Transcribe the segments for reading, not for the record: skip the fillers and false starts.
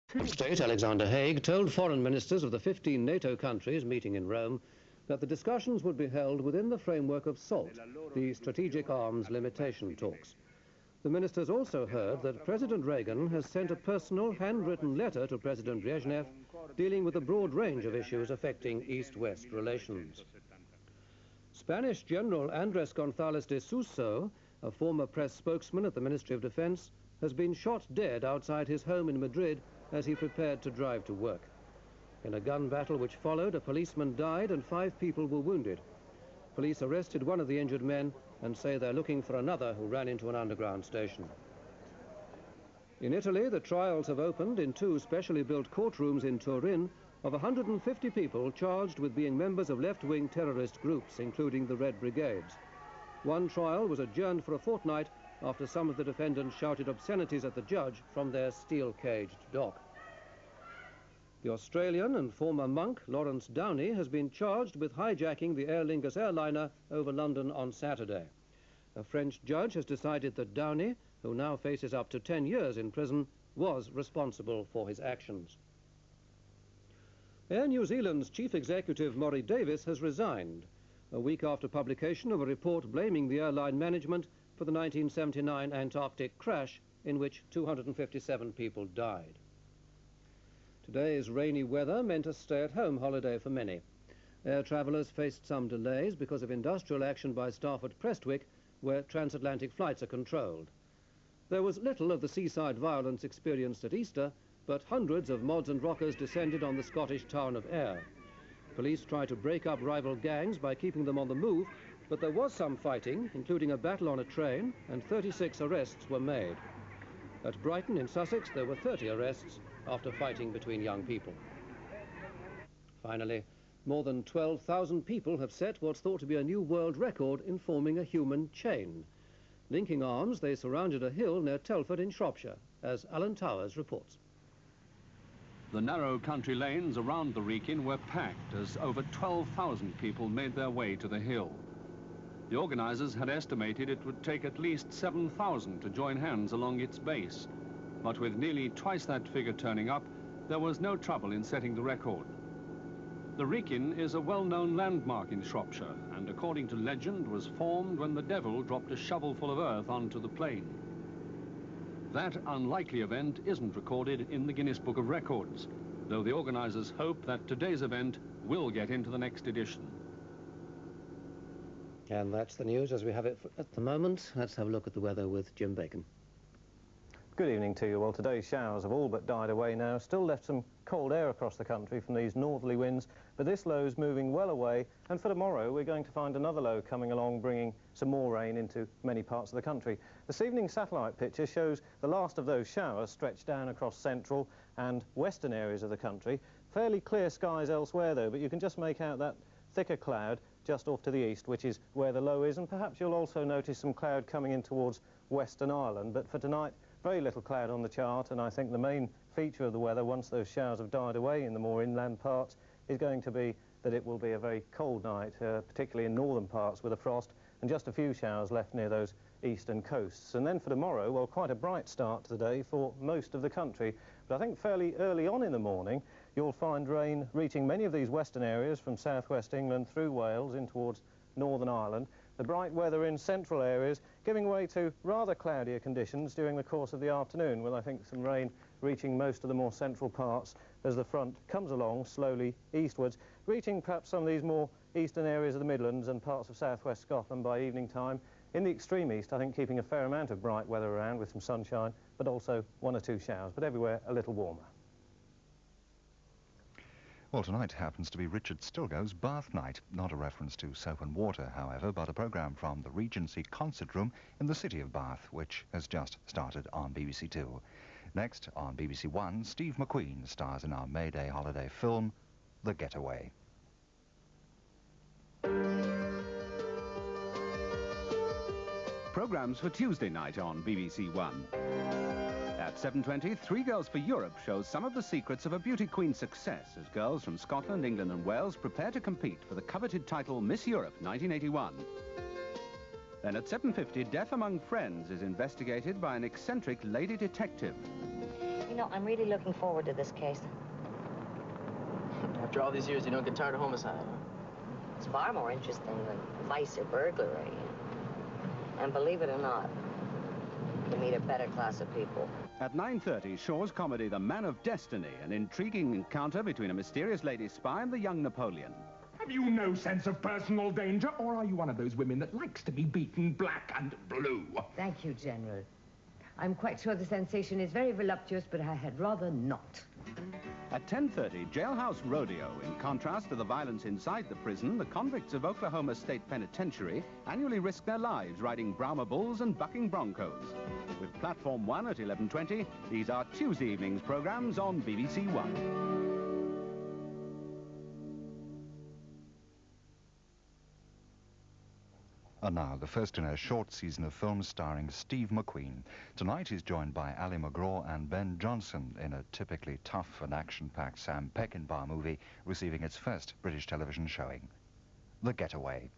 State Alexander Haig told foreign ministers of the 15 NATO countries meeting in Rome that the discussions would be held within the framework of SALT, the Strategic Arms Limitation Talks. The ministers also heard that President Reagan has sent a personal handwritten letter to President Brezhnev dealing with a broad range of issues affecting East-West relations. Spanish General Andrés González de Suso, a former press spokesman at the Ministry of Defense, has been shot dead outside his home in Madrid as he prepared to drive to work. In a gun battle which followed, a policeman died and 5 people were wounded. Police arrested one of the injured men and say they're looking for another who ran into an underground station. In Italy, the trials have opened in 2 specially built courtrooms in Turin of 150 people charged with being members of left-wing terrorist groups, including the Red Brigades. One trial was adjourned for a fortnight after some of the defendants shouted obscenities at the judge from their steel-caged dock. The Australian and former monk Lawrence Downey has been charged with hijacking the Aer Lingus airliner over London on Saturday. A French judge has decided that Downey, who now faces up to 10 years in prison, was responsible for his actions. Air New Zealand's chief executive Maury Davis has resigned, a week after publication of a report blaming the airline management for the 1979 Antarctic crash in which 257 people died. Today's rainy weather meant a stay-at-home holiday for many. Air travellers faced some delays because of industrial action by staff at Prestwick, where transatlantic flights are controlled. There was little of the seaside violence experienced at Easter, but hundreds of mods and rockers descended on the Scottish town of Ayr. Police tried to break up rival gangs by keeping them on the move, but there was some fighting, including a battle on a train, and 36 arrests were made. At Brighton in Sussex, there were 30 arrests after fighting between young people. Finally, more than 12,000 people have set what's thought to be a new world record in forming a human chain. Linking arms, they surrounded a hill near Telford in Shropshire, as Alan Towers reports. The narrow country lanes around the Wrekin were packed as over 12,000 people made their way to the hill. The organisers had estimated it would take at least 7,000 to join hands along its base. But with nearly twice that figure turning up, there was no trouble in setting the record. The Wrekin is a well-known landmark in Shropshire, and according to legend was formed when the devil dropped a shovelful of earth onto the plain. That unlikely event isn't recorded in the Guinness Book of Records, though the organisers hope that today's event will get into the next edition. And that's the news as we have it at the moment. Let's have a look at the weather with Jim Bacon. Good evening to you. Well, today's showers have all but died away now. Still left some cold air across the country from these northerly winds, but this low's moving well away, and for tomorrow we're going to find another low coming along, bringing some more rain into many parts of the country. This evening's satellite picture shows the last of those showers stretched down across central and western areas of the country. Fairly clear skies elsewhere though, but you can just make out that thicker cloud just off to the east, which is where the low is, and perhaps you'll also notice some cloud coming in towards Western Ireland. But for tonight, very little cloud on the chart, and I think the main feature of the weather, once those showers have died away in the more inland parts, is going to be that it will be a very cold night, particularly in northern parts with a frost, and just a few showers left near those eastern coasts. And then for tomorrow, well, quite a bright start to the day for most of the country, but I think fairly early on in the morning you'll find rain reaching many of these western areas from southwest England through Wales in towards Northern Ireland. The bright weather in central areas giving way to rather cloudier conditions during the course of the afternoon, with I think some rain reaching most of the more central parts as the front comes along slowly eastwards, reaching perhaps some of these more eastern areas of the Midlands and parts of southwest Scotland by evening time. In the extreme east, I think keeping a fair amount of bright weather around with some sunshine, but also 1 or 2 showers, but everywhere a little warmer. Well, tonight happens to be Richard Stilgoe's Bath Night. Not a reference to soap and water, however, but a programme from the Regency Concert Room in the city of Bath, which has just started on BBC2. Next, on BBC1, Steve McQueen stars in our May Day holiday film, The Getaway. Programmes for Tuesday night on BBC1. At 7:20, Three Girls for Europe shows some of the secrets of a beauty queen's success as girls from Scotland, England and Wales prepare to compete for the coveted title Miss Europe 1981. Then at 7:50, Death Among Friends is investigated by an eccentric lady detective. You know, I'm really looking forward to this case. After all these years, you don't get tired of homicide, huh? It's far more interesting than vice or burglary. And believe it or not, you meet a better class of people. At 9:30, Shaw's comedy The Man of Destiny, an intriguing encounter between a mysterious lady spy and the young Napoleon. Have you no sense of personal danger, or are you one of those women that likes to be beaten black and blue? Thank you, General. I'm quite sure the sensation is very voluptuous, but I had rather not. At 10:30, Jailhouse Rodeo. In contrast to the violence inside the prison, the convicts of Oklahoma State Penitentiary annually risk their lives riding Brahma bulls and bucking broncos. With Platform 1 at 11:20, these are Tuesday evening's programs on BBC1. And now, the first in a short season of films starring Steve McQueen. Tonight he's joined by Ali McGraw and Ben Johnson in a typically tough and action-packed Sam Peckinpah movie receiving its first British television showing, The Getaway.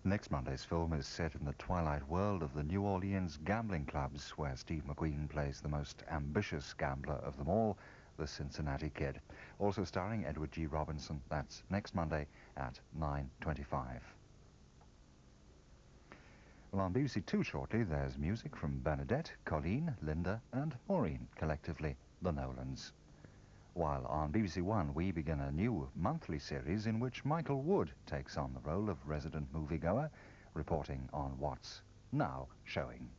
Next Monday's film is set in the twilight world of the New Orleans gambling clubs, where Steve McQueen plays the most ambitious gambler of them all, the Cincinnati Kid. Also starring Edward G. Robinson. That's next Monday at 9:25. Well, on BBC2 shortly, there's music from Bernadette, Colleen, Linda and Maureen, collectively the Nolans. While on BBC1 we begin a new monthly series in which Michael Wood takes on the role of resident moviegoer, reporting on what's now showing.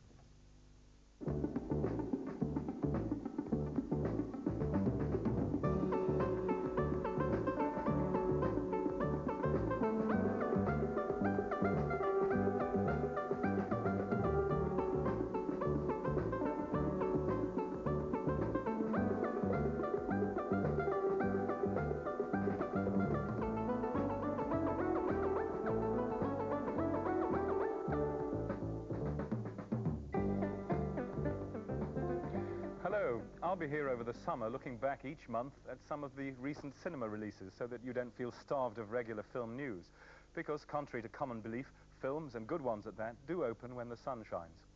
Hello, I'll be here over the summer looking back each month at some of the recent cinema releases so that you don't feel starved of regular film news. Because contrary to common belief, films, and good ones at that, do open when the sun shines.